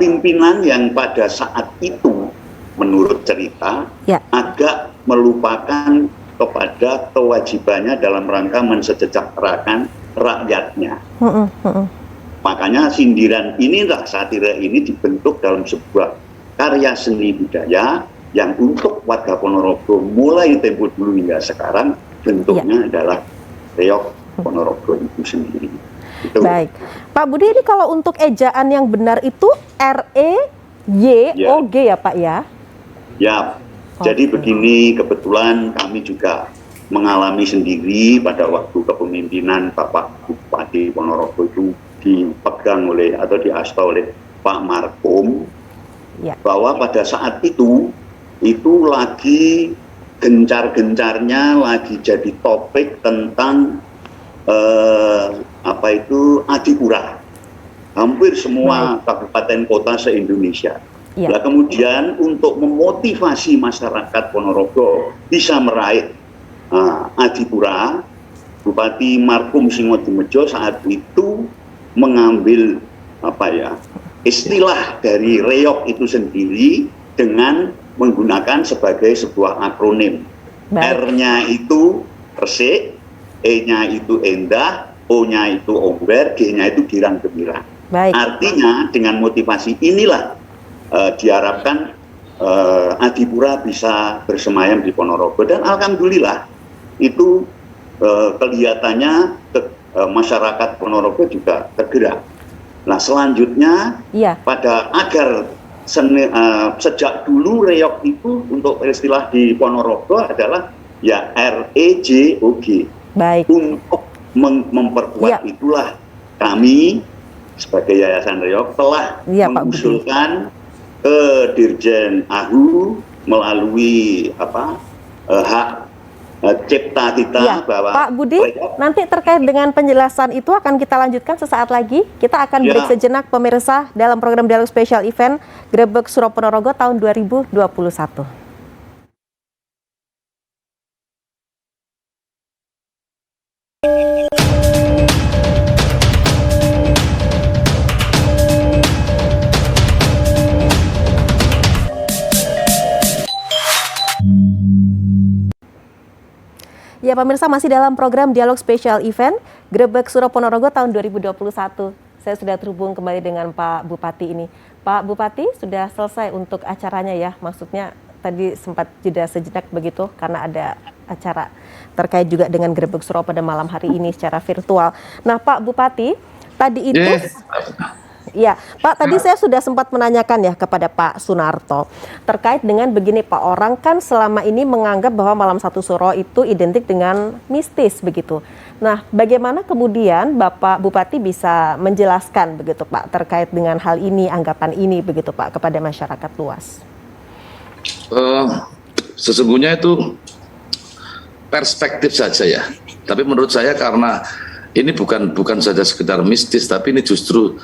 pimpinan yang pada saat itu menurut cerita agak melupakan kepada kewajibannya dalam rangka mensejahterakan rakyatnya. Makanya sindiran inilah, satire ini dibentuk dalam sebuah karya seni budaya yang untuk warga Ponorogo mulai tempo dulu hingga sekarang bentuknya adalah reok Ponorogo itu sendiri. Itu. Baik, Pak Budi, ini kalau untuk ejaan yang benar itu REYOG ya Pak ya? Ya, jadi begini, kebetulan kami juga mengalami sendiri pada waktu kepemimpinan Bapak Bupati Ponorogo itu dipegang oleh atau diasta oleh Pak Markom, bahwa pada saat itu lagi gencar-gencarnya lagi jadi topik tentang Adipura, hampir semua kabupaten kota se-Indonesia. Nah, kemudian untuk memotivasi masyarakat Ponorogo bisa meraih Adipura, Bupati Markom Singodimejo saat itu mengambil istilah dari reok itu sendiri dengan menggunakan sebagai sebuah akronim. R-nya itu resik, E-nya itu endah, O-nya itu omber, G-nya itu girang gembira. Artinya dengan motivasi inilah diharapkan Adipura bisa bersemayam di Ponorogo, dan alhamdulillah itu kelihatannya masyarakat Ponorogo juga tergerak. Nah selanjutnya agar sejak dulu reok itu untuk istilah di Ponorogo adalah ya REJOG. Untuk memperkuat itulah kami sebagai Yayasan Reok telah mengusulkan ke Dirjen AHU melalui hak cipta kita bahwa Pak Budi, nanti terkait dengan penjelasan itu akan kita lanjutkan sesaat lagi. Kita akan break sejenak pemirsa dalam program Dialog Special Event Grebeg Suro Ponorogo tahun 2021. Ya pemirsa, masih dalam program Dialog Special Event Grebeg Suro Ponorogo tahun 2021. Saya sudah terhubung kembali dengan Pak Bupati ini. Pak Bupati, sudah selesai untuk acaranya ya? Maksudnya tadi sempat jeda sejenak begitu karena ada acara terkait juga dengan Grebeg Suro pada malam hari ini secara virtual. Nah Pak Bupati, tadi itu... Ya, Pak, tadi saya sudah sempat menanyakan ya kepada Pak Sunarto terkait dengan begini Pak, orang kan selama ini menganggap bahwa Malam Satu Suro itu identik dengan mistis begitu. Nah, bagaimana kemudian Bapak Bupati bisa menjelaskan begitu Pak terkait dengan hal ini, anggapan ini begitu Pak kepada masyarakat luas? Sesungguhnya itu perspektif saja ya. Tapi menurut saya karena ini bukan saja sekedar mistis, tapi ini justru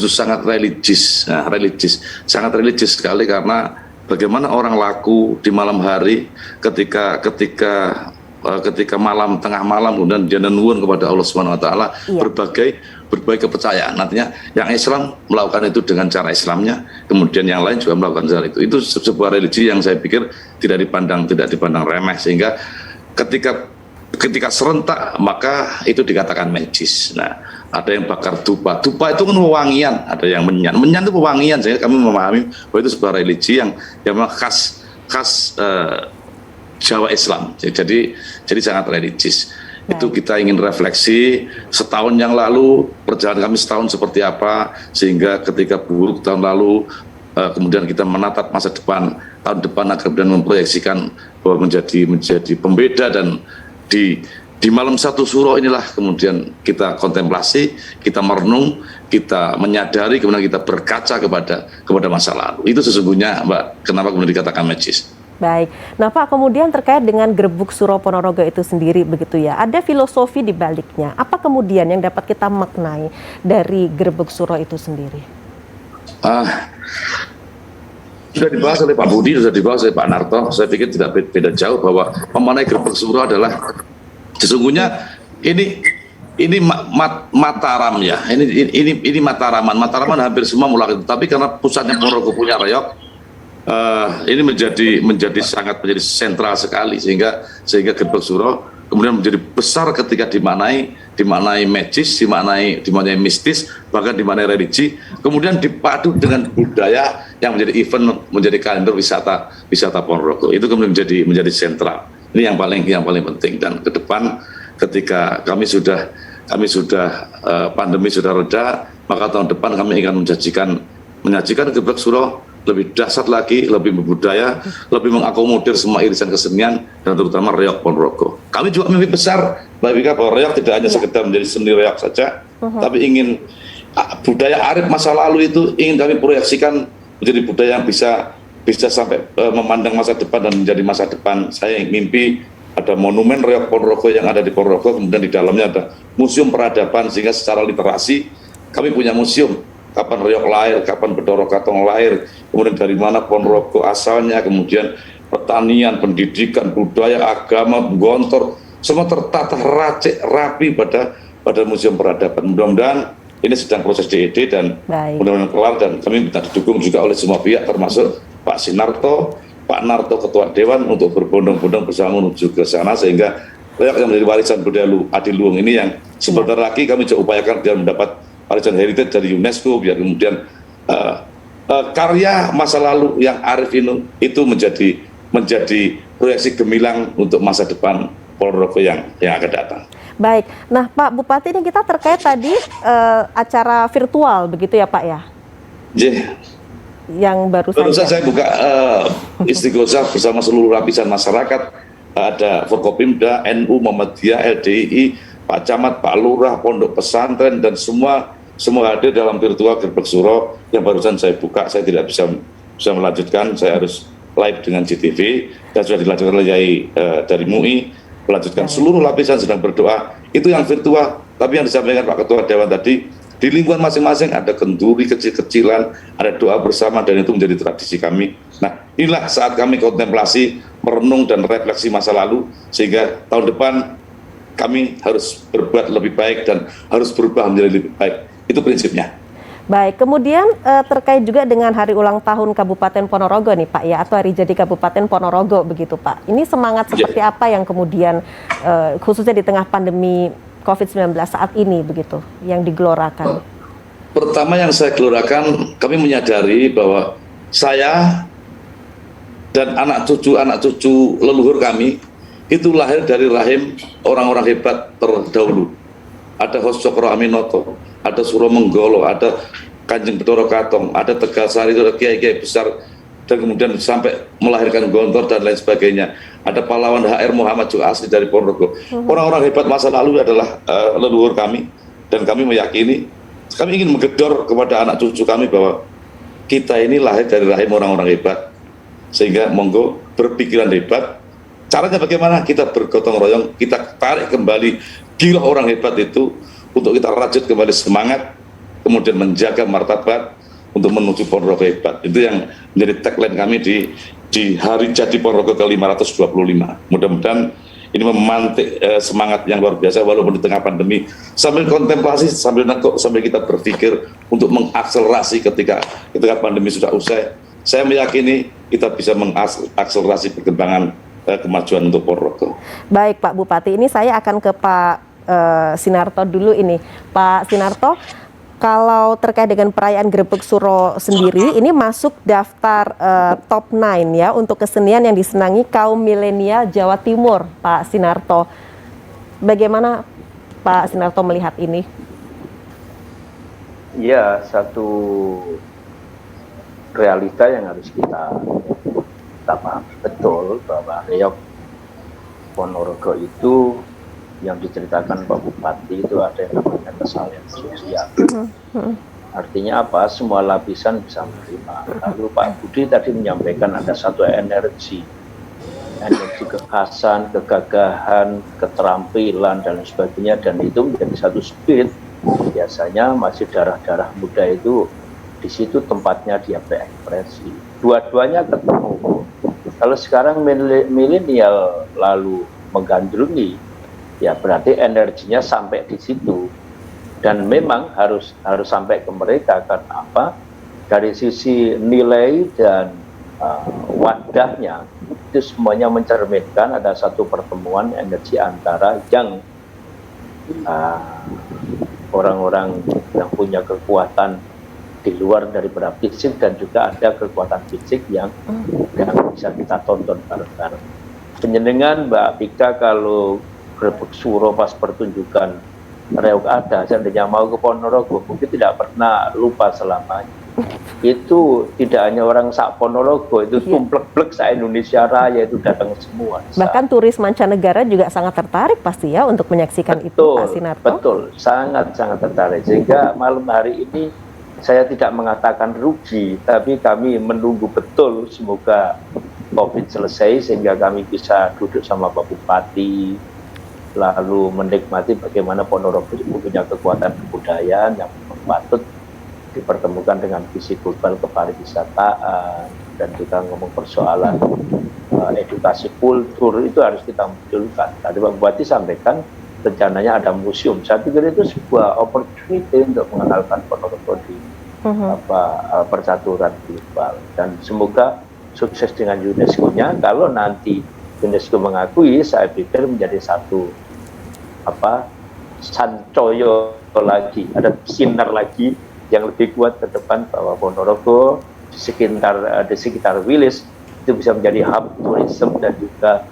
sangat religius, sangat religius sekali, karena bagaimana orang laku di malam hari ketika malam, tengah malam, kemudian dia nuwun kepada Allah Subhanahu Wa Taala berbagai kepercayaan. Nantinya yang Islam melakukan itu dengan cara Islamnya, kemudian yang lain juga melakukan cara itu. Itu sebuah religi yang saya pikir tidak dipandang remeh, sehingga ketika serentak maka itu dikatakan magis. Nah, ada yang bakar dupa itu kan wewangian, ada yang menyan itu wewangian, sehingga kami memahami bahwa itu sebuah religi yang memang khas Jawa Islam. Jadi sangat religius. Itu kita ingin refleksi setahun yang lalu, perjalanan kami setahun seperti apa, sehingga ketika buruk tahun lalu, kemudian kita menatap masa depan tahun depan agar kemudian memproyeksikan bahwa menjadi pembeda. Dan di malam satu suro inilah kemudian kita kontemplasi, kita merenung, kita menyadari, kemudian kita berkaca kepada masa lalu. Itu sesungguhnya, Mbak, kenapa kemudian dikatakan magis. Baik, nah Pak, kemudian terkait dengan Grebeg Suro Ponorogo itu sendiri begitu ya, ada filosofi di baliknya. Apa kemudian yang dapat kita maknai dari Grebeg Suro itu sendiri? Sudah dibahas oleh Pak Budi, sudah dibahas oleh Pak Narto. Saya pikir tidak beda jauh bahwa memaknai Grebeg Suro adalah sesungguhnya ini Mataram ya. Ini Mataraman hampir semua mulai, tapi karena pusatnya Ponorogo punya reog, ini menjadi sangat sentral sekali, sehingga Grebeg Suro kemudian menjadi besar ketika dimaknai magis, dimaknai mistis, bahkan dimaknai religi, kemudian dipadu dengan budaya yang menjadi event, menjadi kalender wisata Ponorogo. Itu kemudian menjadi sentral. Ini yang paling penting. Dan ke depan ketika kami sudah pandemi sudah reda, maka tahun depan kami akan menyajikan Grebeg Suro lebih dahsyat lagi, lebih berbudaya, lebih mengakomodir semua irisan kesenian, dan terutama reog Ponorogo. Kami juga mimpi besar, Mbak Vika, bahwa reog tidak hanya sekedar menjadi seni reog saja, tapi ingin budaya arif masa lalu itu ingin kami proyeksikan menjadi budaya yang bisa sampai memandang masa depan dan menjadi masa depan. Saya mimpi ada monumen reog Ponorogo yang ada di Ponorogo, kemudian di dalamnya ada museum peradaban, sehingga secara literasi kami punya museum. Kapan reog lahir, kapan Bathara Katong lahir, kemudian dari mana Ponorogo asalnya, kemudian pertanian, pendidikan, budaya, agama, gontor, semua tertata rapi pada museum peradaban. Mudah-mudahan ini sedang proses DED dan mudah-mudahan kelar, dan kami minta didukung juga oleh semua pihak, termasuk Pak Sinarto, Pak Narto, Ketua Dewan, untuk berbondong-bondong bersama menuju ke sana, sehingga reog yang menjadi warisan budaya Adiluhung ini yang sebentar lagi kami coba upayakan biar mendapat warisan heritage dari UNESCO, biar kemudian karya masa lalu yang arif ini itu menjadi proyeksi gemilang untuk masa depan Ponorogo yang akan datang. Baik, nah Pak Bupati, ini kita terkait tadi acara virtual begitu ya Pak ya? Yang baru saja saya buka istighosah bersama seluruh lapisan masyarakat, ada Forkopimda, NU, Muhammadiyah, LDII, Pak Camat, Pak Lurah, Pondok Pesantren, dan semua hadir dalam virtual Grebeg Suro yang barusan saya buka. Saya tidak bisa melanjutkan, saya harus live dengan CTV, dan sudah dilanjutkan oleh Yai dari MUI, melanjutkan seluruh lapisan sedang berdoa. Itu yang virtual, tapi yang disampaikan Pak Ketua Dewan tadi, di lingkungan masing-masing ada kenduri kecil-kecilan, ada doa bersama, dan itu menjadi tradisi kami. Nah, inilah saat kami kontemplasi, merenung dan refleksi masa lalu, sehingga tahun depan kami harus berbuat lebih baik dan harus berubah menjadi lebih baik. Itu prinsipnya. Baik, kemudian terkait juga dengan hari ulang tahun Kabupaten Ponorogo nih Pak ya, atau hari jadi Kabupaten Ponorogo begitu Pak. Ini semangat seperti apa yang kemudian khususnya di tengah pandemi COVID-19 saat ini begitu yang digelorakan? Pertama yang saya gelorakan, kami menyadari bahwa saya dan anak cucu leluhur kami itu lahir dari rahim orang-orang hebat terdahulu. Ada Hos Cokro Aminoto, ada Suro Menggolo, ada Kanjeng Bathara Katong, ada Tegalsari, ada kiai-kiai besar, dan kemudian sampai melahirkan Gontor dan lain sebagainya. Ada pahlawan HR Muhammad juga asli dari Ponorogo. Orang-orang hebat masa lalu adalah leluhur kami, dan kami meyakini, kami ingin menggedor kepada anak cucu kami bahwa kita ini lahir dari rahim orang-orang hebat, sehingga monggo berpikiran hebat. Caranya bagaimana? Kita bergotong royong, kita tarik kembali gila orang hebat itu untuk kita rajut kembali semangat, kemudian menjaga martabat untuk menuju Ponorogo hebat. Itu yang menjadi tagline kami di hari jadi Ponorogo ke-525. Mudah-mudahan ini memantik semangat yang luar biasa walaupun di tengah pandemi, sambil kontemplasi, sambil nengok, sambil kita berpikir untuk mengakselerasi ketika pandemi sudah usai. Saya meyakini kita bisa mengakselerasi perkembangan kemajuan untuk Ponorogo. Baik Pak Bupati, ini saya akan ke Pak Sinarto dulu ini. Pak Sinarto, kalau terkait dengan perayaan Grebek Suro sendiri, ini masuk daftar top 9 ya untuk kesenian yang disenangi kaum milenial Jawa Timur, Pak Sinarto. Bagaimana Pak Sinarto melihat ini? Ya, satu realita yang harus kita pahami betul bahwa reog Ponorogo itu yang diceritakan Pak Bupati itu ada yang namanya kesalahan sosial. Artinya apa? Semua lapisan bisa menerima. Lalu Pak Budi tadi menyampaikan ada satu energi kekhasan, kegagahan, keterampilan dan sebagainya, dan itu menjadi satu spirit. Biasanya masih darah-darah muda itu di situ tempatnya dia berekspresi. Dua-duanya ketemu. Kalau sekarang milenial lalu menggandrungi, ya berarti energinya sampai di situ, dan memang harus sampai ke mereka. Karena apa? Dari sisi nilai dan wadahnya itu semuanya mencerminkan ada satu pertemuan energi antara yang orang-orang yang punya kekuatan di luar daripada fisik, dan juga ada kekuatan fisik yang bisa kita tonton bareng-bareng. Penyenengan Mbak Vika kalau Grebek Suro pas pertunjukan reog ada, seandainya mau ke Ponorogo mungkin tidak pernah lupa selamanya. Itu tidak hanya orang sak Ponorogo, itu tumplek-plek sak Indonesia Raya itu datang semua. Bahkan turis mancanegara juga sangat tertarik pasti ya untuk menyaksikan itu, Pak Sinarto. Betul, sangat-sangat tertarik. Sehingga malam hari ini saya tidak mengatakan rugi, tapi kami menunggu betul semoga COVID selesai sehingga kami bisa duduk sama Pak Bupati, lalu menikmati bagaimana Ponorogo punya kekuatan kebudayaan yang patut dipertemukan dengan visi global kepariwisataan, dan juga ngomong persoalan edukasi kultur itu harus kita munculkan. Tadi Pak Bupati sampaikan rencananya ada museum. Saya pikir itu sebuah opportunity untuk mengenalkan Ponorogo di percaturan global, dan semoga sukses dengan UNESCO-nya. Kalau nanti UNESCO mengakui, saya pikir menjadi satu sancoyo lagi, ada sinar lagi yang lebih kuat ke depan bahwa Ponorogo di sekitar Wilis itu bisa menjadi hub tourism dan juga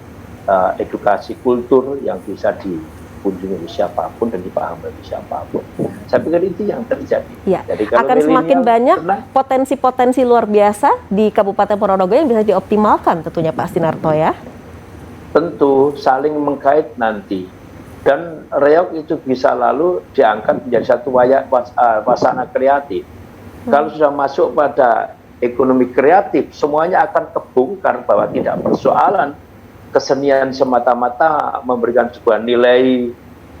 edukasi kultur yang bisa dikunjungi oleh siapapun dan dipahami oleh siapapun. Saya pikir itu yang terjadi. Ya. Jadi kalau akan semakin banyak potensi-potensi luar biasa di Kabupaten Ponorogo yang bisa dioptimalkan tentunya Pak Sinarto ya. Tentu saling mengkait nanti, dan reog itu bisa lalu diangkat menjadi satu wacana kreatif. Kalau sudah masuk pada ekonomi kreatif, semuanya akan kebongkar bahwa tidak persoalan kesenian semata-mata memberikan sebuah nilai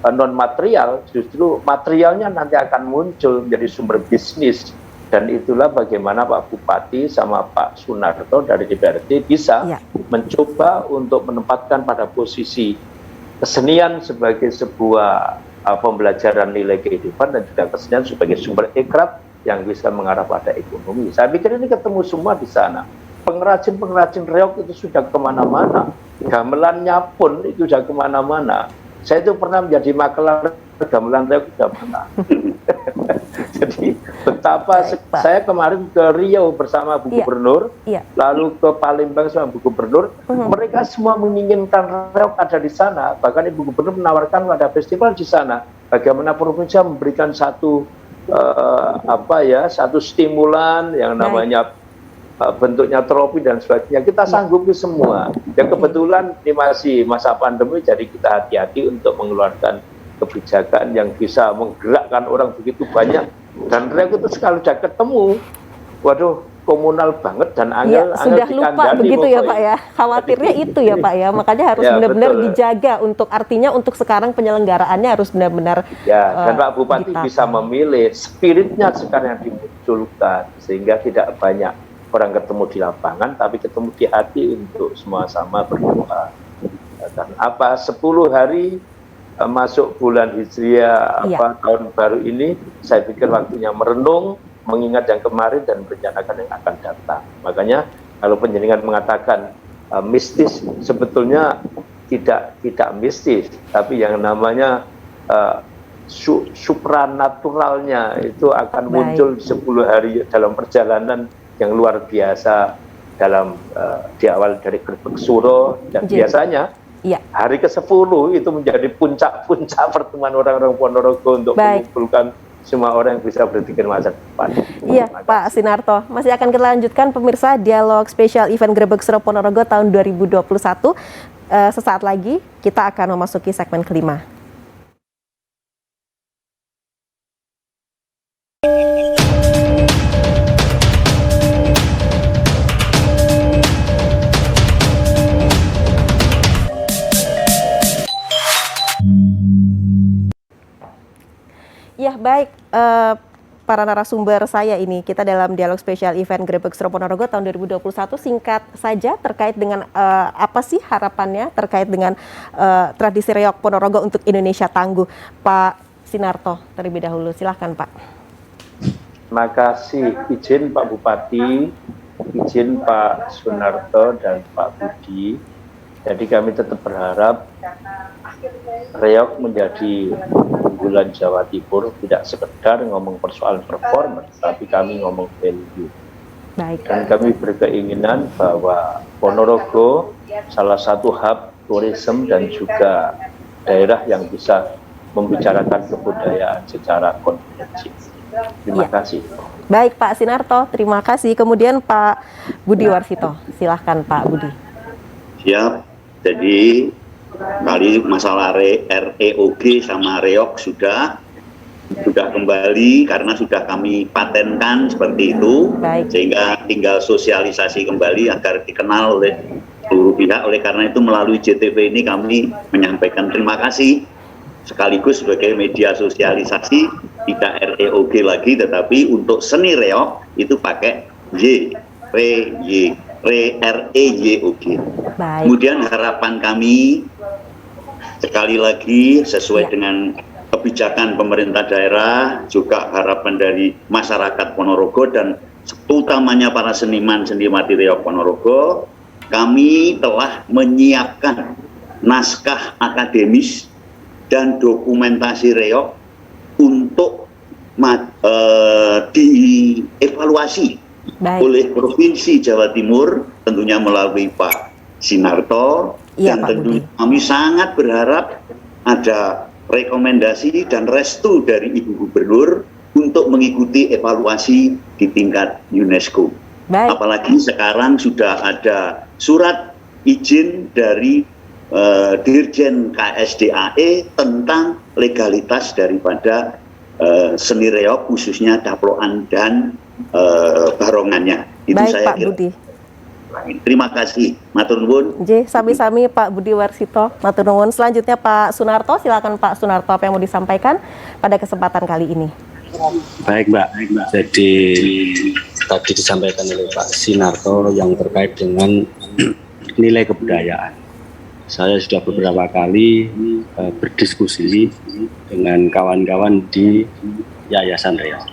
non material, justru materialnya nanti akan muncul menjadi sumber bisnis. Dan itulah bagaimana Pak Bupati sama Pak Sunarto dari DPRD bisa mencoba untuk menempatkan pada posisi kesenian sebagai sebuah pembelajaran nilai kehidupan, dan juga kesenian sebagai sumber ikrab yang bisa mengarah pada ekonomi. Saya pikir ini ketemu semua di sana. Pengrajin-pengrajin reog itu sudah kemana-mana, gamelannya pun itu sudah kemana-mana. Saya itu pernah menjadi makelar gamelan reog sudah pernah. Jadi betapa saya kemarin ke Riau bersama Bu Gubernur, lalu ke Palembang sama Bu Gubernur, mereka semua menginginkan reog ada di sana. Bahkan Ibu Gubernur menawarkan ada festival di sana. Bagaimana provinsi memberikan satu satu stimulan yang namanya bentuknya trofi dan sebagainya. Kita sanggupi semua. Ya kebetulan ini masih masa pandemi, jadi kita hati-hati untuk mengeluarkan kebijakan yang bisa menggerakkan orang begitu banyak. Dan reog itu sekali sudah ketemu, waduh, komunal banget dan Ya, sudah lupa dikandani begitu ya pokoknya. Pak ya. Khawatirnya itu ya Pak ya. Makanya harus Ya, benar-benar betul. dijaga artinya untuk sekarang penyelenggaraannya harus benar-benar Ya, dan Pak Bupati ditata. bisa memilih spiritnya sekarang yang dimunculkan sehingga tidak banyak orang ketemu di lapangan tapi ketemu di hati untuk sama-sama berdoa. Dan 10 hari masuk bulan Hijriah tahun baru ini, saya pikir waktunya merenung, mengingat yang kemarin dan merencanakan yang akan datang. Makanya kalau penjaringan mengatakan mistis, sebetulnya tidak mistis, tapi yang namanya supranaturalnya itu akan muncul 10 hari dalam perjalanan yang luar biasa dalam di awal dari Grebeg Suro, dan biasanya hari ke-10 itu menjadi puncak-puncak pertemuan orang-orang Ponorogo untuk mengumpulkan semua orang yang bisa berpikir masa depan. Iya, Pak Sinarto. Masih akan kita lanjutkan pemirsa dialog spesial event Grebeg Suro Ponorogo tahun 2021. Sesaat lagi kita akan memasuki segmen kelima. Ya, baik, para narasumber saya ini, kita dalam dialog spesial event Grebeg Suro Ponorogo tahun 2021, singkat saja terkait dengan apa sih harapannya terkait dengan tradisi reog Ponorogo untuk Indonesia Tangguh. Pak Sinarto terlebih dahulu, silahkan Pak. Terima kasih, izin Pak Bupati, izin Pak Sunarto dan Pak Budi. Jadi kami tetap berharap reog menjadi unggulan Jawa Timur, tidak sekedar ngomong persoalan performance, tapi kami ngomong value. Baik. Dan kami berkeinginan bahwa Ponorogo salah satu hub tourism dan juga daerah yang bisa membicarakan kebudayaan secara komprehensif. Terima kasih. Baik Pak Sinarto, terima kasih. Kemudian Pak Budi Warsito, silahkan Pak Budi. Siap. Jadi kali masalah REOG sama reog sudah kembali karena sudah kami patenkan seperti itu. Baik. Sehingga tinggal sosialisasi kembali agar dikenal oleh seluruh pihak. Oleh karena itu melalui JTV ini kami menyampaikan terima kasih sekaligus sebagai media sosialisasi, tidak REOG lagi tetapi untuk seni reog itu pakai REYOG. Kemudian harapan kami sekali lagi sesuai dengan kebijakan pemerintah daerah, juga harapan dari masyarakat Ponorogo dan utamanya para seniman di reog Ponorogo, kami telah menyiapkan naskah akademis dan dokumentasi reog untuk dievaluasi oleh Provinsi Jawa Timur, tentunya melalui Pak Sinarto, dan tentunya kami sangat berharap ada rekomendasi dan restu dari Ibu Gubernur untuk mengikuti evaluasi di tingkat UNESCO. Apalagi sekarang sudah ada surat izin dari Dirjen KSDAE tentang legalitas daripada seni reog, khususnya daploan dan barongannya. Itu baik saya Pak kira. Budi. Terima kasih, matur nuwun. Sami-sami Pak Budi Warsito, matur nuwun. Selanjutnya Pak Sunarto, silakan Pak Sunarto, apa yang mau disampaikan pada kesempatan kali ini? Baik Mbak, jadi tadi disampaikan oleh Pak Sinarto yang terkait dengan nilai kebudayaan. Saya sudah beberapa kali berdiskusi dengan kawan-kawan di Yayasan Reog.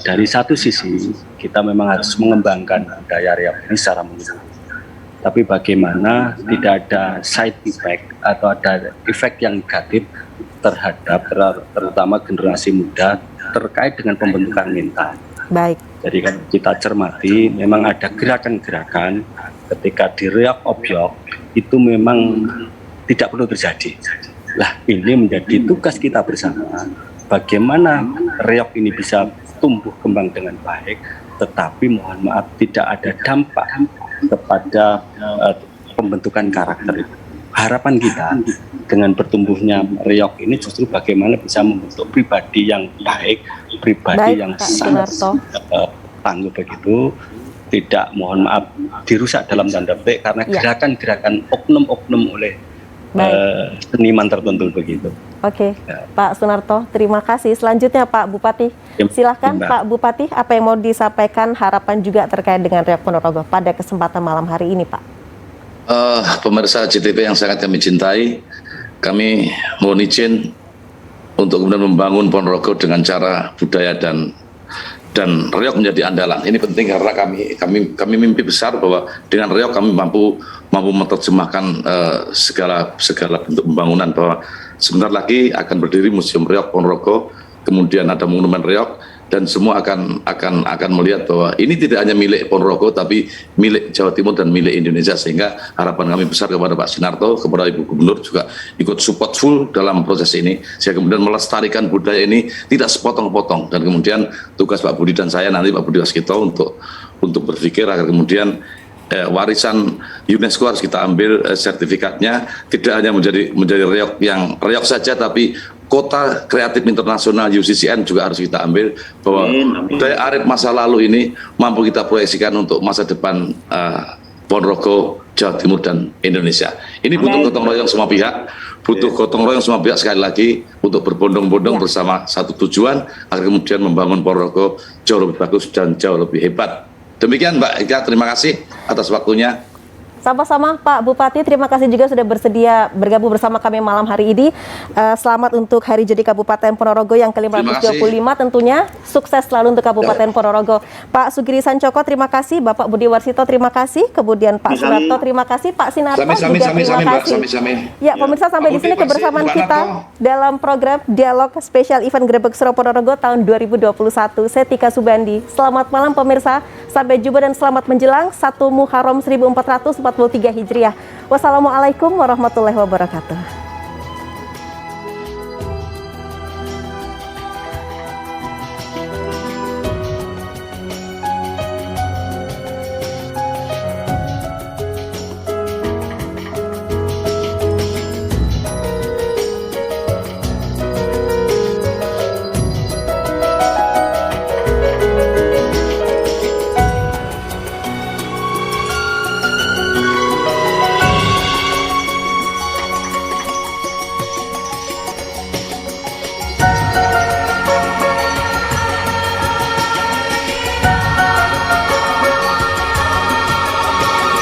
Dari satu sisi kita memang harus mengembangkan budaya reog ini secara menyeluruh. Tapi bagaimana tidak ada side effect atau ada efek yang negatif terhadap terutama generasi muda terkait dengan pembentukan mental. Baik. Jadi kan kita cermati memang ada gerakan-gerakan ketika di reog objok itu memang tidak perlu terjadi. Lah ini menjadi tugas kita bersama. Bagaimana reog ini bisa tumbuh kembang dengan baik, tetapi mohon maaf tidak ada dampak kepada pembentukan karakter itu. Harapan kita dengan bertumbuhnya reog ini justru bagaimana bisa membentuk pribadi yang baik, pribadi yang sangat tangguh begitu, tidak, mohon maaf, dirusak dalam tanda petik karena gerakan-gerakan oknum-oknum oleh seniman tertentu begitu. Oke, Ya. Pak Sunarto, terima kasih. Selanjutnya Pak Bupati, silahkan Mbak. Pak Bupati, apa yang mau disampaikan, harapan juga terkait dengan Reok Ponorogo pada kesempatan malam hari ini, Pak? Pemirsa JTV yang sangat kami cintai, kami mohon izin untuk kemudian membangun Ponorogo dengan cara budaya dan reok menjadi andalan. Ini penting karena kami mimpi besar bahwa dengan reok kami mampu menerjemahkan segala bentuk pembangunan, bahwa sebentar lagi akan berdiri Museum Reok Ponorogo, kemudian ada monumen reok, dan semua akan melihat bahwa ini tidak hanya milik Ponorogo tapi milik Jawa Timur dan milik Indonesia, sehingga harapan kami besar kepada Pak Sunarto, kepada Ibu Gubernur juga ikut support full dalam proses ini, sehingga kemudian melestarikan budaya ini tidak sepotong-potong, dan kemudian tugas Pak Budi dan saya nanti Pak Budi Waskito untuk berpikir agar kemudian warisan UNESCO harus kita ambil sertifikatnya, tidak hanya menjadi reok saja, tapi kota kreatif internasional UCCN juga harus kita ambil, bahwa budaya arit masa lalu ini mampu kita proyeksikan untuk masa depan Ponorogo, Jawa Timur, dan Indonesia. Ini butuh gotong royong semua pihak, sekali lagi untuk berbondong-bondong bersama satu tujuan agar kemudian membangun Ponorogo jauh lebih bagus dan jauh lebih hebat. Demikian Mbak Ika, terima kasih atas waktunya. Sama-sama Pak Bupati, terima kasih juga sudah bersedia bergabung bersama kami malam hari ini. Selamat untuk Hari Jadi Kabupaten Ponorogo yang ke-525 tentunya. Sukses selalu untuk Kabupaten Ponorogo. Pak Sugiri Sancoko, terima kasih. Bapak Budi Warsito, terima kasih. Kemudian Pak Sunarto, terima kasih. Pak Sinarto juga terima kasih. Ya, pemirsa, sampai di sini kebersamaan kita dalam program Dialog Spesial Event Grebek Suro Ponorogo tahun 2021. Saya Tika Subandi. Selamat malam pemirsa. Sampai jumpa dan selamat menjelang 1 Muharram 1443 Hijriah. Wassalamualaikum warahmatullahi wabarakatuh.